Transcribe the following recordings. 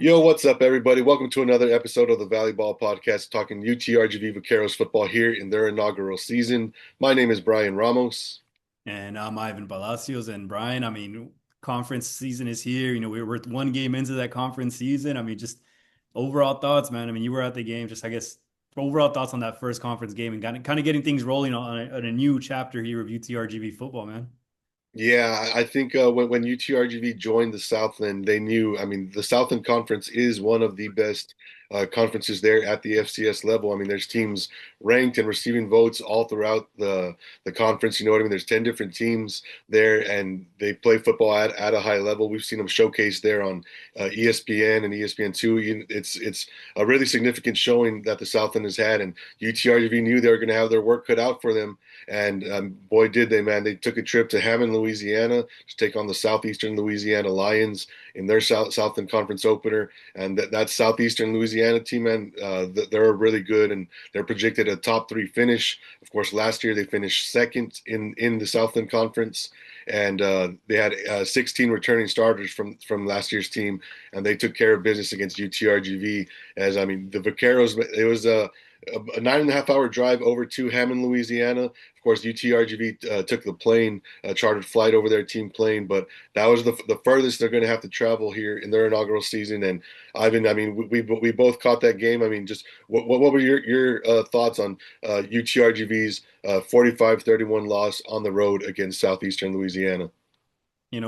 Yo, what's up, everybody? Welcome to another episode of the Volleyball Podcast, talking UTRGV Vaqueros Football here in their inaugural season. My name is Bryan Ramos. And I'm Ivan Palacios and Brian. Conference season is here. We're one game into that conference season. Just overall thoughts, man. You were at the game. Just I guess overall thoughts on that first conference game and kind of getting things rolling on a new chapter here of UTRGV football, man. Yeah, I think when UTRGV joined the Southland, they knew. I mean, the Southland Conference is one of the best conferences there at the FCS level. I mean, there's teams ranked and receiving votes all throughout the conference. You know what I mean? There's 10 different teams there, and they play football at a high level. We've seen them showcased there on ESPN and ESPN2. It's a really significant showing that the Southland has had, and UTRGV knew they were going to have their work cut out for them. And boy, did they, man. They took a trip to Hammond, Louisiana to take on the Southeastern Louisiana Lions in their Southland Conference opener. And that Southeastern Louisiana team, man, they're really good, and they're projected a top three finish. Of course, last year they finished second in the Southland Conference. And they had 16 returning starters from last year's team, and they took care of business against UTRGV. As I mean, the Vaqueros, it was a 9.5 hour drive over to Hammond, Louisiana. Of course, UTRGV took the plane, chartered flight over their team plane, but that was the furthest they're going to have to travel here in their inaugural season. And Ivan, I mean, we both caught that game. I mean, just what were your thoughts on UTRGV's 45-31 loss on the road against Southeastern Louisiana?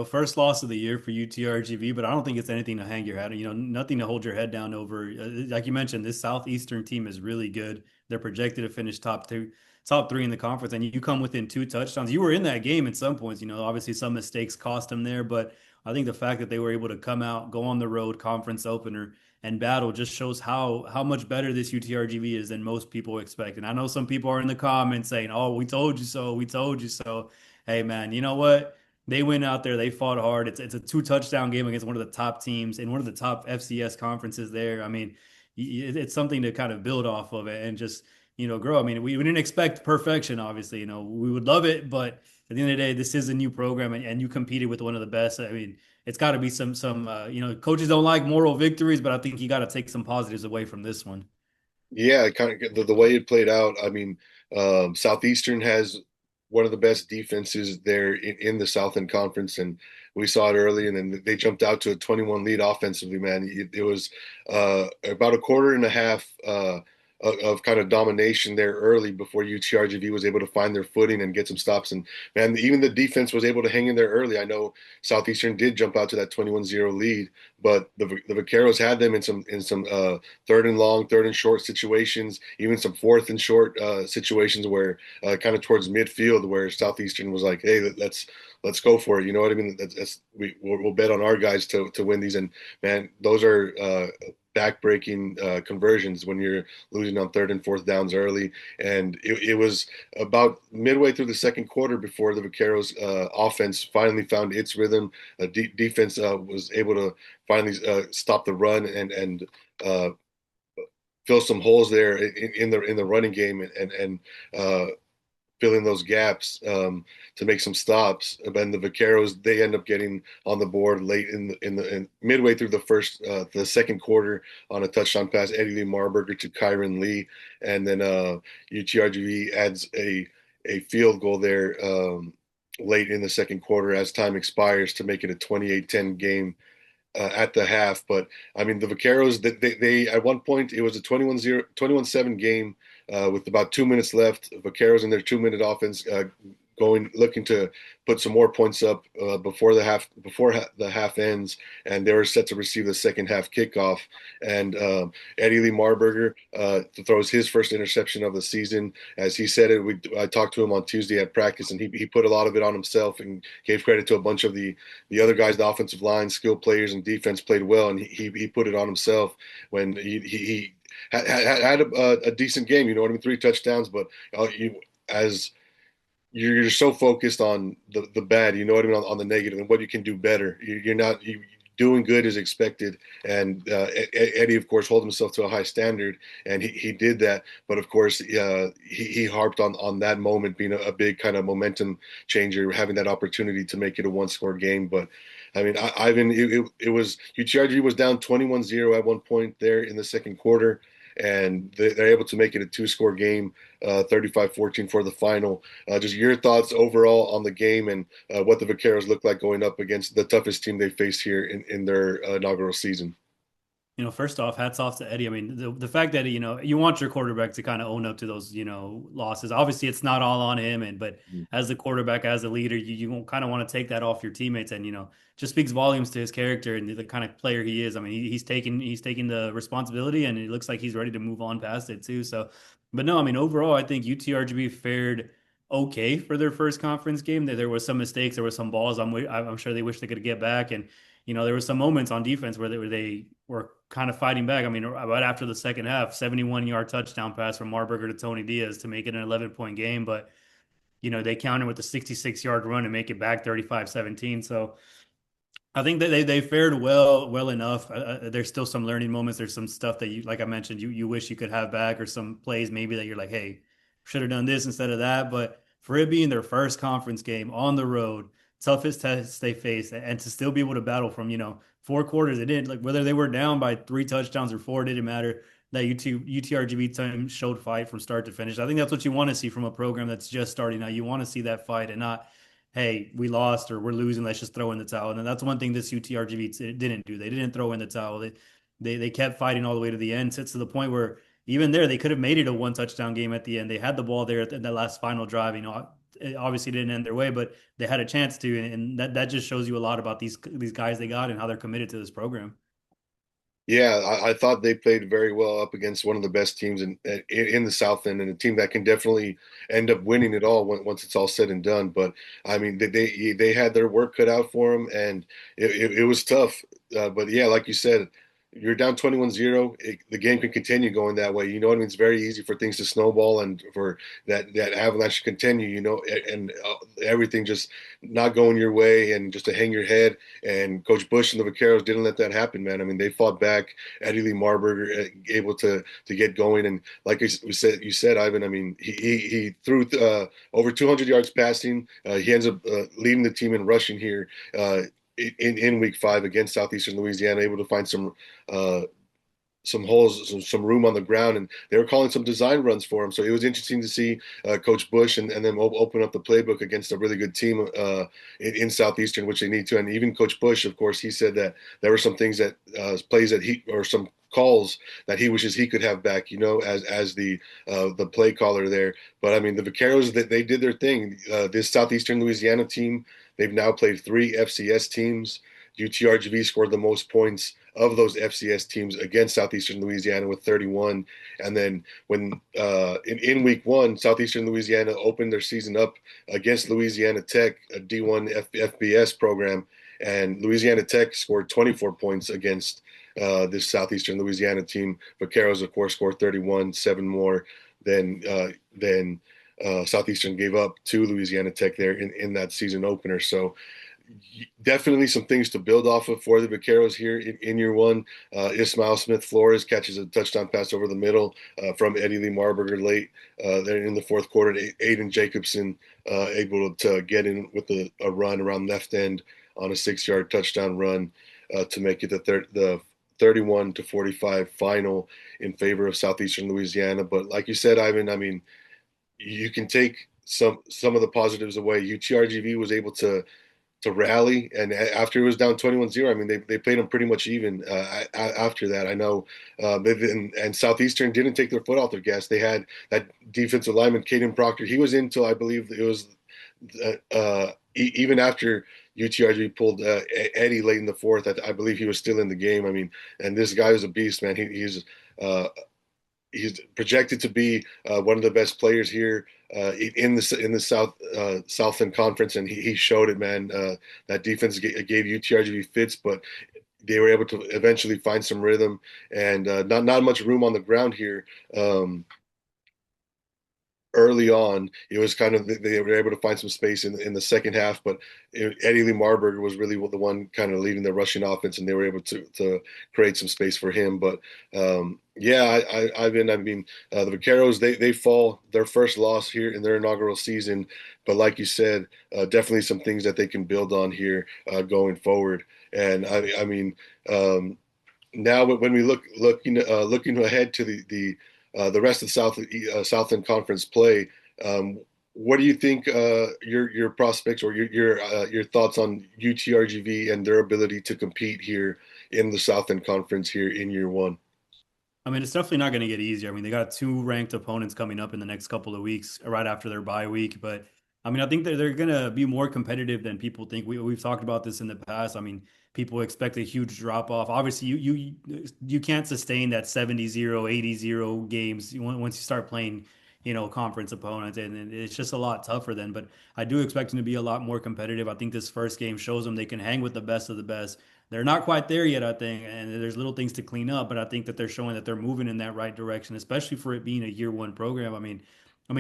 First loss of the year for UTRGV, but I don't think it's anything to hang your head. Nothing to hold your head down over. Like you mentioned, this Southeastern team is really good. They're projected to finish top three in the conference, and you come within two touchdowns. You were in that game at some points. Obviously some mistakes cost them there, but I think the fact that they were able to come out, go on the road, conference opener, and battle just shows how much better this UTRGV is than most people expect. And I know some people are in the comments saying, "Oh, we told you so. We told you so." Hey, man, you know what? They went out there, they fought hard. It's a two touchdown game against one of the top teams in one of the top FCS conferences there. It's something to kind of build off of it and just, grow. We didn't expect perfection, obviously. We would love it, but at the end of the day, this is a new program and you competed with one of the best. It's got to be coaches don't like moral victories, but I think you got to take some positives away from this one. Yeah, kind of the way it played out. I mean, Southeastern has one of the best defenses there in the Southland Conference, and we saw it early. And then they jumped out to a 21 lead offensively. Man, it was about a quarter and a half of kind of domination there early before UTRGV was able to find their footing and get some stops. And man, even the defense was able to hang in there early. I know Southeastern did jump out to that 21-0 lead, but the Vaqueros had them in some third and long, third and short situations, even some fourth and short situations where kind of towards midfield where Southeastern was like, hey, let's go for it. You know what I mean? We'll bet on our guys to win these. And man, those are back-breaking conversions when you're losing on third and fourth downs early. And it was about midway through the second quarter before the Vaqueros offense finally found its rhythm. Defense was able to finally stop the run and fill some holes there in the running game and fill in those gaps to make some stops. And the Vaqueros, they end up getting on the board late in midway through the second quarter on a touchdown pass, Eddie Lee Marburger to Kyron Lee, and then UTRGV adds a field goal there late in the second quarter as time expires to make it a 28-10 game at the half. But I mean, the Vaqueros, they at one point it was a 21-7 game with about 2 minutes left. Vaqueros in their 2 minute offense looking to put some more points up before the half ends, and they were set to receive the second half kickoff. And Eddie Lee Marburger throws his first interception of the season. As he said it, I talked to him on Tuesday at practice, and he put a lot of it on himself and gave credit to a bunch of the other guys, the offensive line, skill players, and defense played well, and he put it on himself when he had a decent game. You know what I mean? 3 touchdowns, but as you're so focused on the bad, you know what I mean, on the negative and what you can do better. You're not doing good as expected. And Eddie, of course, held himself to a high standard, and he did that. But of course, he harped on that moment being a big kind of momentum changer, having that opportunity to make it a one-score game. But I mean, Ivan, it was UTRG was down 21-0 at one point there in the second quarter, and they're able to make it a two-score game, 35-14 for the final. Just your thoughts overall on the game and what the Vaqueros look like going up against the toughest team they face here in their inaugural season. First off, hats off to Eddie. I mean, the fact that, you want your quarterback to kind of own up to those, losses. Obviously, it's not all on him, but as the quarterback, as a leader, you kind of want to take that off your teammates, and just speaks volumes to his character and the kind of player he is. I mean, he's taking the responsibility, and it looks like he's ready to move on past it too. So, but no, I mean, overall, I think UTRGB fared okay for their first conference game. There was some mistakes, there were some balls. I'm sure they wish they could get back, and there were some moments on defense where they were kind of fighting back. I mean, right after the second half, 71-yard touchdown pass from Marburger to Tony Diaz to make it an 11-point game. But, they counter with a 66-yard run and make it back 35-17. So I think that they fared well enough. There's still some learning moments. There's some stuff that like I mentioned, you wish you could have back, or some plays maybe that you're like, hey, should have done this instead of that. But for it being their first conference game on the road, toughest test they faced, and to still be able to battle from four quarters, it didn't, like, whether they were down by three touchdowns or four, it didn't matter. That UTRGB team showed fight from start to finish. I think that's what you want to see from a program that's just starting out. You want to see that fight, and not, hey, we lost or we're losing, let's just throw in the towel. And that's one thing this UTRGV didn't do. They didn't throw in the towel. They kept fighting all the way to the end, to the point where even there they could have made it a one touchdown game at the end. They had the ball there at that last final drive. It obviously didn't end their way, but they had a chance to, and that just shows you a lot about these guys they got and how they're committed to this program. Yeah, I thought they played very well up against one of the best teams in the South End, and a team that can definitely end up winning it all once it's all said and done. But I mean, they had their work cut out for them, and it was tough. But yeah, like you said, you're down 21-0. The game can continue going that way. You know what I mean? It's very easy for things to snowball and for that avalanche to continue. And everything just not going your way, and just to hang your head. And Coach Bush and the Vaqueros didn't let that happen, man. I mean, they fought back. Eddie Lee Marburger able to get going, and like you said, Ivan. I mean, he threw over 200 yards passing. He ends up leading the team in rushing here. In week 5 against Southeastern Louisiana, able to find uh, some holes, some room on the ground, and they were calling some design runs for him. So it was interesting to see Coach Bush and then open up the playbook against a really good team in Southeastern, which they need to. And even Coach Bush, of course, he said that there were some things that plays that he, or some calls that he wishes he could have back, as the play caller there. But I mean, the Vaqueros, that they did their thing. This Southeastern Louisiana team, they've now played 3 FCS teams. UTRGV scored the most points of those FCS teams against Southeastern Louisiana with 31. And then when in week 1, Southeastern Louisiana opened their season up against Louisiana Tech, a D1 FBS program, and Louisiana Tech scored 24 points against this Southeastern Louisiana team. Vaqueros, of course, scored 31, 7 more than Southeastern gave up to Louisiana Tech there in that season opener. So definitely some things to build off of for the Vaqueros here in year 1. Ismail Smith Flores catches a touchdown pass over the middle from Eddie Lee Marburger late there in the fourth quarter. Aiden Jacobson able to get in with a run around left end on a 6-yard touchdown run to make it the 31-45 final in favor of Southeastern Louisiana. But like you said, Ivan, I mean, you can take some of the positives away. UTRGV was able to rally, and after it was down 21-0, I mean, they played them pretty much even after that. I know and Southeastern didn't take their foot off their gas. They had that defensive lineman, Caden Proctor. He was in till, I believe it was even after UTRG pulled Eddie late in the fourth. I believe he was still in the game. I mean, and this guy is a beast, man. Uh, he's projected to be one of the best players here in the South End Conference, and he showed it, man. That defense gave UTRGV fits, but they were able to eventually find some rhythm, and not much room on the ground here. early on. It was kind of they were able to find some space in the second half, but Eddie Lee Marburger was really the one kind of leading the rushing offense, and they were able to create some space for him. But yeah, I mean, the Vaqueros they fall their first loss here in their inaugural season, but like you said, definitely some things that they can build on here going forward. And I mean. Now when we looking ahead to the rest of Southland Conference play, what do you think your prospects or your thoughts on UTRGV and their ability to compete here in the Southland Conference here in year one? I mean, it's definitely not going to get easier. I mean, they got two ranked opponents coming up in the next couple of weeks, right after their bye week. But I mean, I think that they're going to be more competitive than people think. We've talked about this in the past. I mean, people expect a huge drop off. Obviously, you can't sustain that 70-0, 80-0 games once you start playing, conference opponents, and it's just a lot tougher then. But I do expect them to be a lot more competitive. I think this first game shows them they can hang with the best of the best. They're not quite there yet, I think, and there's little things to clean up, but I think that they're showing that they're moving in that right direction, especially for it being a year one program. I mean,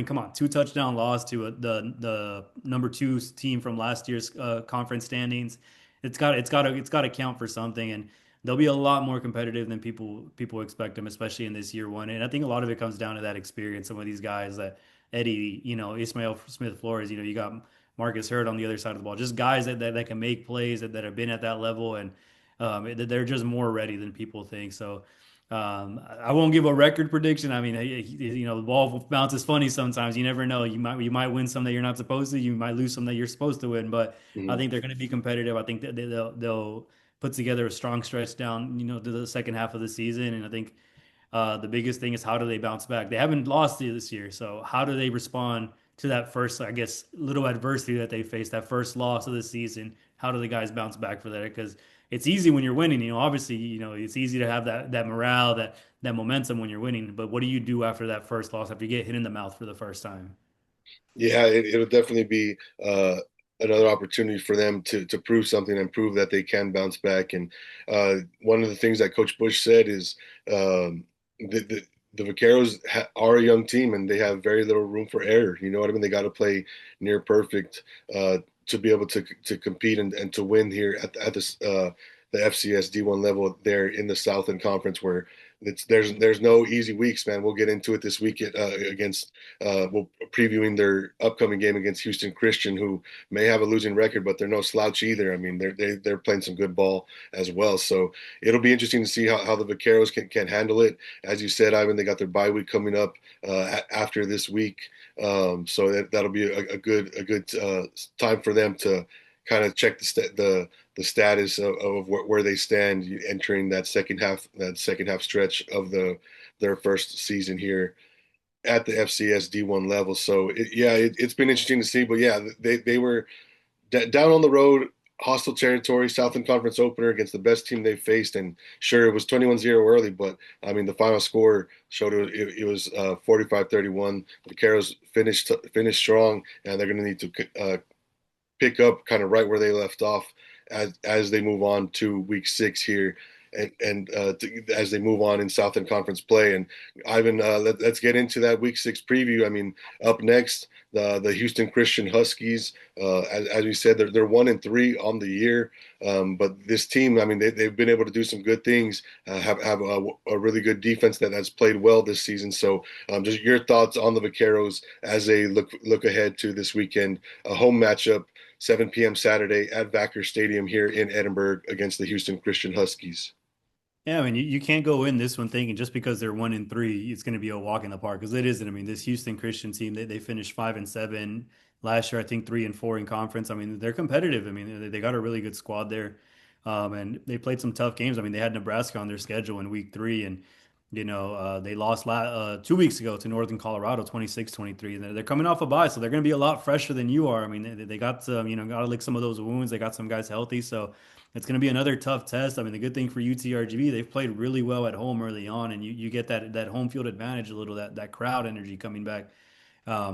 come on, two touchdown loss to the number two team from last year's conference standings. It's got to count for something, and they'll be a lot more competitive than people expect them, especially in this year one. And I think a lot of it comes down to that experience. Some of these guys that Eddie, Ismail Smith Flores, you got Marcus Hurd on the other side of the ball. Just guys that can make plays that have been at that level, and they're just more ready than people think. So I won't give a record prediction. I mean, the ball bounces funny sometimes. You never know. You might win some that you're not supposed to. You might lose some that you're supposed to win. But I Mhm. think they're going to be competitive. I think that they'll put together a strong stretch down, to the second half of the season. And I think the biggest thing is how do they bounce back? They haven't lost this year, so how do they respond to that first, I guess, little adversity that they faced, that first loss of the season? How do the guys bounce back for that? Because it's easy when you're winning. Obviously, it's easy to have that morale, that momentum when you're winning. But what do you do after that first loss, after you get hit in the mouth for the first time? Yeah, it'll definitely be another opportunity for them to prove something and prove that they can bounce back. And one of the things that Coach Bush said is the Vaqueros are a young team and they have very little room for error. You know what I mean? They got to play near perfect to be able to compete and to win here at the FCS D1 level there in the Southland Conference where there's no easy weeks, man. We'll get into it this week against we'll previewing their upcoming game against Houston Christian, who may have a losing record, but they're no slouch either. I mean, they're playing some good ball as well. So it'll be interesting to see how the Vaqueros can handle it. As you said, Ivan, they got their bye week coming up after this week, so that'll be a good time for them to kind of check the status of where they stand entering that second half stretch of their first season here at the FCS D1 level. So it's been interesting to see. But yeah, they were down on the road, hostile territory, Southland Conference opener against the best team they faced. And sure, it was 21-0 early, but I mean the final score showed it was 45-31. The Vaqueros finished strong, and they're going to need to pick up kind of right where they left off as they move on to week 6 here and as they move on in Southern Conference play. And Ivan, let's get into that week 6 preview. I mean, up next, the Houston Christian Huskies. As we said, they're 1-3 on the year, but this team, I mean, they've been able to do some good things. Have a really good defense that has played well this season. So, just your thoughts on the Vaqueros as they look ahead to this weekend, a home matchup. 7 p.m. Saturday at Vaquer Stadium here in Edinburgh against the Houston Christian Huskies. Yeah, I mean, you can't go in this one thinking just because they're 1-3, it's going to be a walk in the park because it isn't. I mean, this Houston Christian team, they finished 5-7 last year. I think 3-4 in conference. I mean, they're competitive. I mean, they got a really good squad there, and they played some tough games. I mean, they had Nebraska on their schedule in week 3, and they lost 2 weeks ago to Northern Colorado, 26-23. And they're coming off a bye, so they're going to be a lot fresher than you are. I mean, they got some, got to lick some of those wounds. They got some guys healthy, so. It's going to be another tough test. I mean, the good thing for UTRGV, they've played really well at home early on, and you get that home field advantage a little, that crowd energy coming back.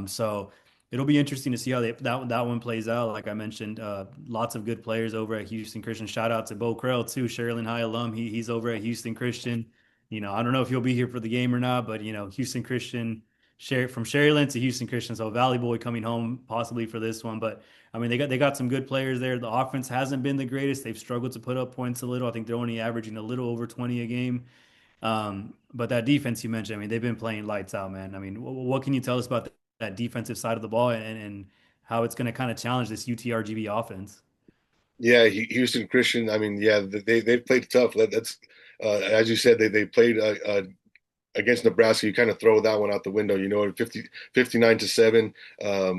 So it'll be interesting to see how that one plays out. Like I mentioned, lots of good players over at Houston Christian. Shout out to Bo Krell too, Sherilyn High alum. He's over at Houston Christian. I don't know if he'll be here for the game or not, but Houston Christian From Sharyland to Houston Christian. So Valley Boy coming home possibly for this one, but I mean they got some good players there. The offense hasn't been the greatest. They've struggled to put up points a little. I think they're only averaging a little over 20 a game. But that defense you mentioned, I mean they've been playing lights out, man. I mean, what can you tell us about that defensive side of the ball and how it's going to kind of challenge this UTRGV offense? Yeah, Houston Christian. I mean, yeah, they've played tough. That's as you said, they played against Nebraska. You kind of throw that one out the window. 59-7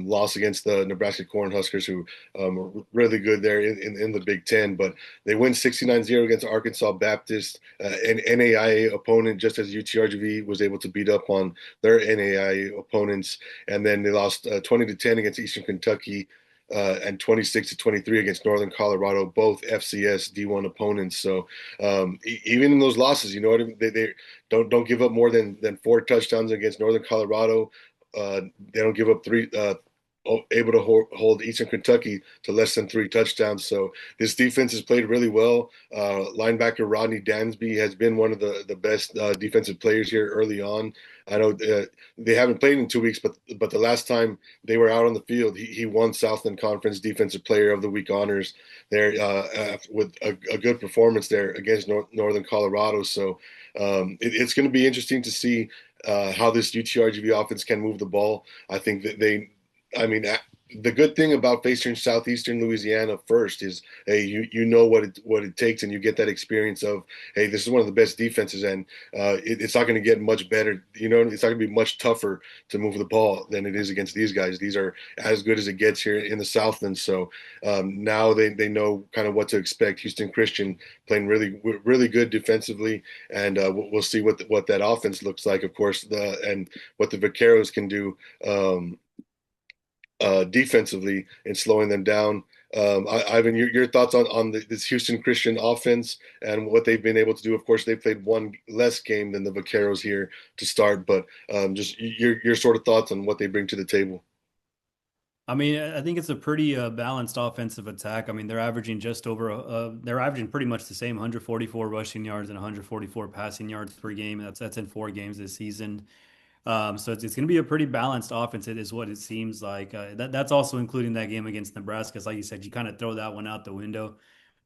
loss against the Nebraska Cornhuskers, who are really good there in the Big Ten. But they win 69-0 against Arkansas Baptist, an NAIA opponent, just as UTRGV was able to beat up on their NAIA opponents. And then they lost 20-10 against Eastern Kentucky. And 26-23 against Northern Colorado, both FCS D1 opponents. So even in those losses, you know what I mean? They don't give up more than 4 touchdowns against Northern Colorado. They don't give up three. Able to hold Eastern Kentucky to less than 3 touchdowns. So this defense has played really well. Linebacker Rodney Dansby has been one of the best defensive players here early on. I know they haven't played in 2 weeks, but the last time they were out on the field, he won Southland Conference Defensive Player of the Week honors there with a good performance there against Northern Colorado. So it's going to be interesting to see how this UTRGV offense can move the ball. I think that I mean, the good thing about facing Southeastern Louisiana first is, hey, you know what it takes, and you get that experience of, hey, this is one of the best defenses, and it's not going to get much better. It's not going to be much tougher to move the ball than it is against these guys. These are as good as it gets here in the Southland. So now they know kind of what to expect. Houston Christian playing really good defensively, and we'll see what that offense looks like, of course, and what the Vaqueros can do. Defensively and slowing them down. Ivan, your thoughts on this Houston Christian offense and what they've been able to do? Of course, they played one less game than the Vaqueros here to start, but just your sort of thoughts on what they bring to the table. I mean, I think it's a pretty balanced offensive attack. I mean, they're averaging pretty much the same 144 rushing yards and 144 passing yards per game. That's in 4 games this season. So it's going to be a pretty balanced offense. It is what it seems like. That's also including that game against Nebraska. Like you said, you kind of throw that one out the window.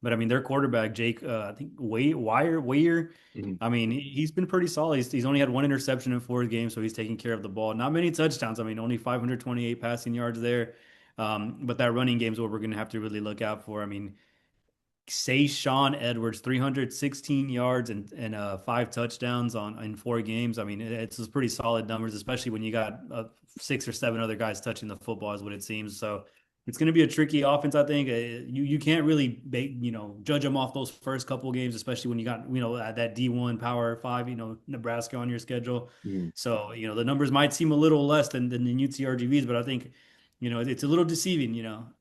But I mean, their quarterback Jake, I think Weyer. Mhm. I mean, he's been pretty solid. He's only had one interception in 4 games, so he's taking care of the ball. Not many touchdowns. I mean, only 528 passing yards there. But that running game is what we're going to have to really look out for. I mean, say Sean Edwards, 316 yards and 5 touchdowns on in 4 games. I mean, it's pretty solid numbers, especially when you got 6 or 7 other guys touching the football, is what it seems. So it's going to be a tricky offense, I think. You can't really judge them off those first couple of games, especially when you got that D1 Power Five, Nebraska on your schedule. Mhm. So the numbers might seem a little less than the UTRGVs, but I think it's a little deceiving,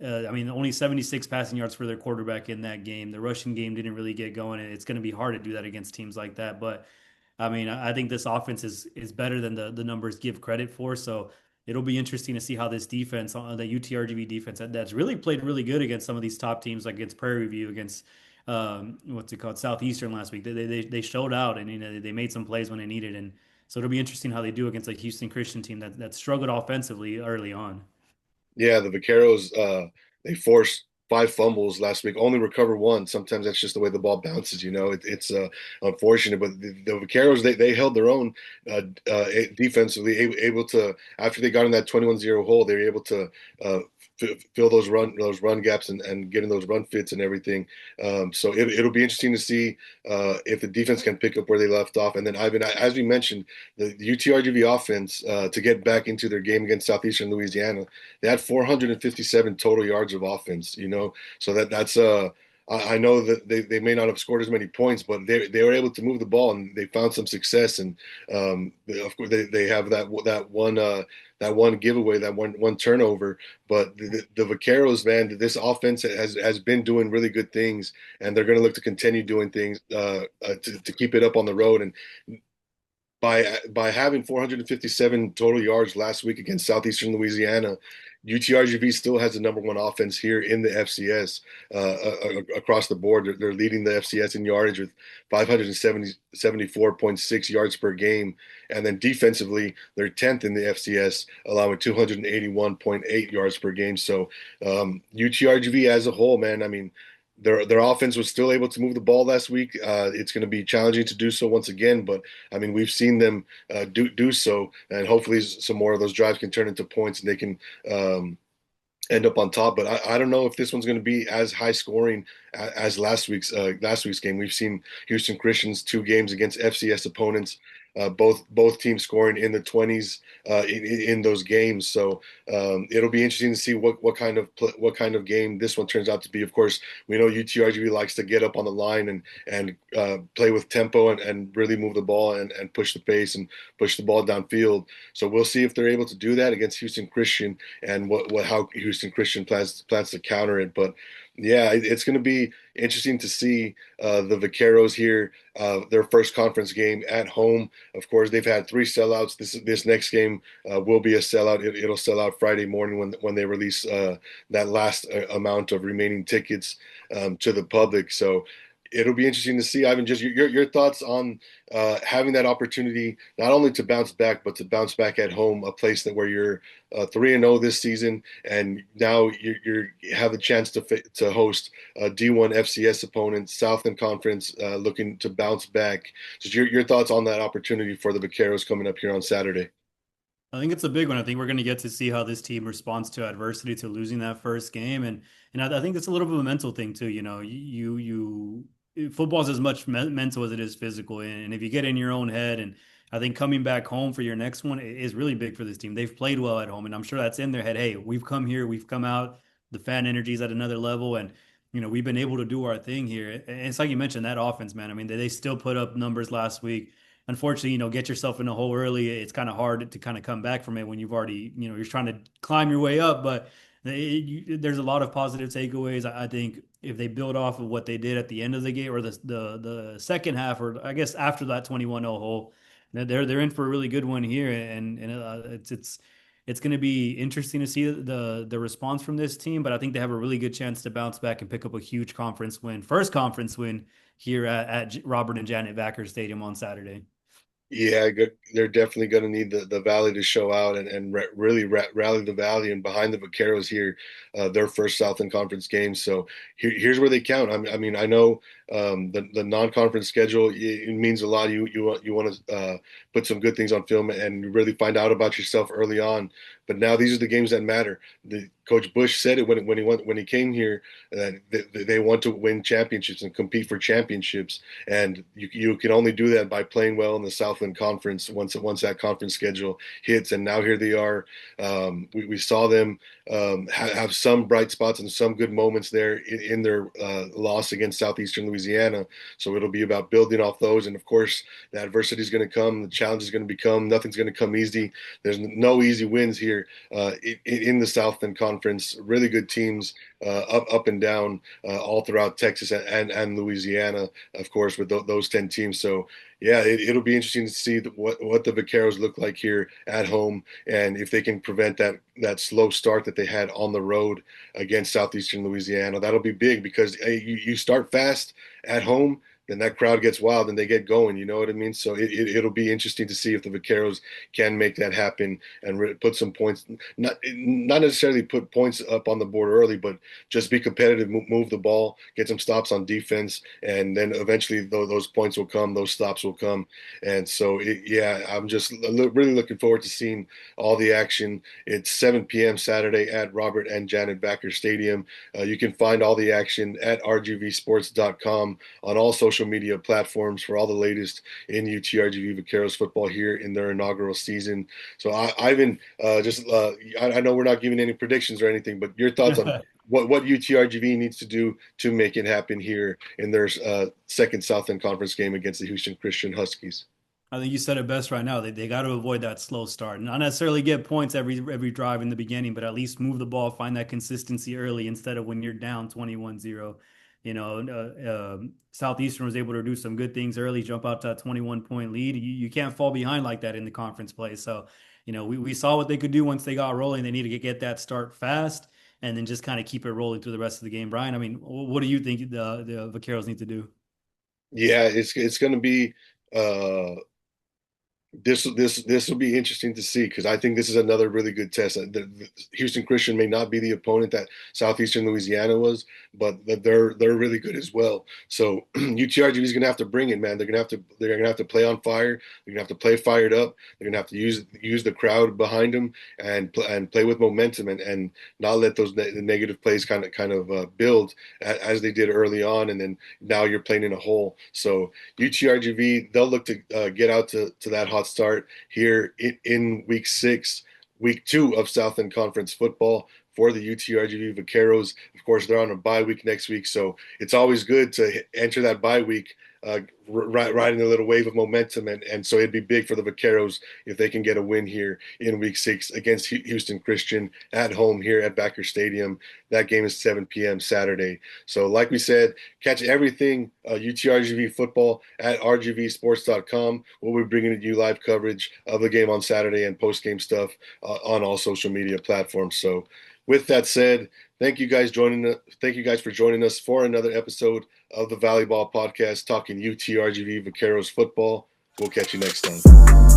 I mean, only 76 passing yards for their quarterback in that game. The rushing game didn't really get going. And it's going to be hard to do that against teams like that. But I mean, I think this offense is better than the numbers give credit for. So it'll be interesting to see how this defense, the UTRGV defense, that's really played really good against some of these top teams, like against Prairie View, against what's it called, Southeastern last week. They showed out, and they made some plays when they needed. And so it'll be interesting how they do against a Houston Christian team that struggled offensively early on. Yeah, the Vaqueros, they forced 5 fumbles last week, only recover one. Sometimes that's just the way the ball bounces. It's unfortunate, but the Vaqueros, they held their own defensively, able to, after they got in that 21-0 hole, they were able to uh, fill those run gaps and get in those run fits and everything. So it'll be interesting to see if the defense can pick up where they left off. And then Ivan, as we mentioned, the UTRGV offense to get back into their game against Southeastern Louisiana, they had 457 total yards of offense, so that's I know that they may not have scored as many points, but they were able to move the ball and they found some success. And of course they have that one giveaway, that one turnover. But the Vaqueros, man, this offense has been doing really good things, and they're going to look to continue doing things to keep it up on the road. And by having 457 total yards last week against Southeastern Louisiana, UTRGV still has the number one offense here in the FCS across the board. They're leading the FCS in yardage with 574.6 yards per game. And then defensively, they're 10th in the FCS, allowing 281.8 yards per game. So UTRGV as a whole, man, I mean, their offense was still able to move the ball last week. It's going to be challenging to do so once again, but I mean we've seen them do so, and hopefully some more of those drives can turn into points and they can um, end up on top. But I don't know if this one's going to be as high scoring as last week's game. We've seen Houston Christian's two games against FCS opponents, both teams scoring in the 20s in those games. So it'll be interesting to see what kind of game this one turns out to be. Of course, we know UTRGV likes to get up on the line and play with tempo and really move the ball and push the pace and push the ball downfield. So we'll see if they're able to do that against Houston Christian and what how Houston Christian plans to counter it. But yeah, it's going to be interesting to see the Vaqueros here, their first conference game at home. Of course, they've had three sellouts. This next game will be a sellout. It'll sell out Friday morning when they release that last amount of remaining tickets to the public. So it'll be interesting to see, Ivan, just your thoughts on having that opportunity not only to bounce back, but to bounce back at home, a place that where you're 3-0 this season, and now you have the chance to host a D1 FCS opponent, Southland Conference, looking to bounce back. Just your thoughts on that opportunity for the Vaqueros coming up here on Saturday. I think it's a big one. I think we're going to get to see how this team responds to adversity, to losing that first game, and I think it's a little bit of a mental thing too. You know, football's as much mental as it is physical, and if you get in your own head, and I think coming back home for your next one is really big for this team. They've played well at home, and I'm sure that's in their head. Hey, we've come here, we've come out. The fan energy is at another level, and we've been able to do our thing here. And it's like you mentioned, that offense, man. I mean, they still put up numbers last week. Unfortunately, get yourself in a hole early. It's kind of hard to kind of come back from it when you've already, you're trying to climb your way up. But there's a lot of positive takeaways. I think if they build off of what they did at the end of the game or the second half, or I guess after that 21-0 hole, they're in for a really good one here. And it's going to be interesting to see the response from this team. But I think they have a really good chance to bounce back and pick up a huge conference win, first conference win here at Robert and Janet Vaquer Stadium on Saturday. Yeah, good. They're definitely going to need the Valley to show out and really rally the Valley and behind the Vaqueros here, their first Southland Conference game. So here's where they count. I mean, I know the non-conference schedule, it means a lot. You want to put some good things on film and really find out about yourself early on. But now these are the games that matter. Coach Bush said it when he came here that they want to win championships and compete for championships, and you can only do that by playing well in the Southland Conference once that conference schedule hits. And now here they are. We saw them have some bright spots and some good moments there in their loss against Southeastern Louisiana. So it'll be about building off those, and of course, the adversity is going to come. The challenge is going to become. Nothing's going to come easy. There's no easy wins here in the Southland Conference. Really good teams up and down all throughout Texas and Louisiana, of course, with those 10 teams. So yeah, it'll be interesting to see what the Vaqueros look like here at home, and if they can prevent that slow start that they had on the road against Southeastern Louisiana. That'll be big because hey, you start fast at home, then that crowd gets wild and they get going. You know what I mean? So it'll be interesting to see if the Vaqueros can make that happen and put some points, not necessarily put points up on the board early, but just be competitive, move the ball, get some stops on defense, and then eventually those points will come, those stops will come. And so, yeah, I'm just really looking forward to seeing all the action. It's 7 p.m. Saturday at Robert and Janet Vaquer Stadium. You can find all the action at rgvsports.com on all social media platforms for all the latest in UTRGV Vaqueros football here in their inaugural season. So, Ivan, I know we're not giving any predictions or anything, but your thoughts on what UTRGV needs to do to make it happen here in their second Southland Conference game against the Houston Christian Huskies. I think you said it best right now. They got to avoid that slow start. Not necessarily get points every drive in the beginning, but at least move the ball, find that consistency early instead of when you're down 21-0. Southeastern was able to do some good things early, jump out to a 21-point lead. You can't fall behind like that in the conference play. So, we saw what they could do once they got rolling. They need to get that start fast and then just kind of keep it rolling through the rest of the game. Brian, I mean, what do you think the Vaqueros need to do? Yeah, it's going to be uh, this will be interesting to see because I think this is another really good test. The Houston Christian may not be the opponent that Southeastern Louisiana was, but they're really good as well. So UTRGV is going to have to bring it, man. They're going to have to play on fire. They're going to have to play fired up. They're going to have to use the crowd behind them and play with momentum and not let those the negative plays kind of build as they did early on, and then now you're playing in a hole. So UTRGV, they'll look to get out to that hot start here in week 6, week 2 of Southern Conference football for the UTRGV Vaqueros. Of course, they're on a bye week next week, so it's always good to enter that bye week riding a little wave of momentum, and so it'd be big for the Vaqueros if they can get a win here in week 6 against Houston Christian at home here at Backer Stadium. That game is 7 p.m. Saturday. So like we said, catch everything UTRGV football at rgvsports.com. We'll be bringing you live coverage of the game on Saturday and post-game stuff on all social media platforms. So with that said, thank you guys for joining us for another episode of the Volleyball Podcast talking UTRGV Vaqueros football. We'll catch you next time.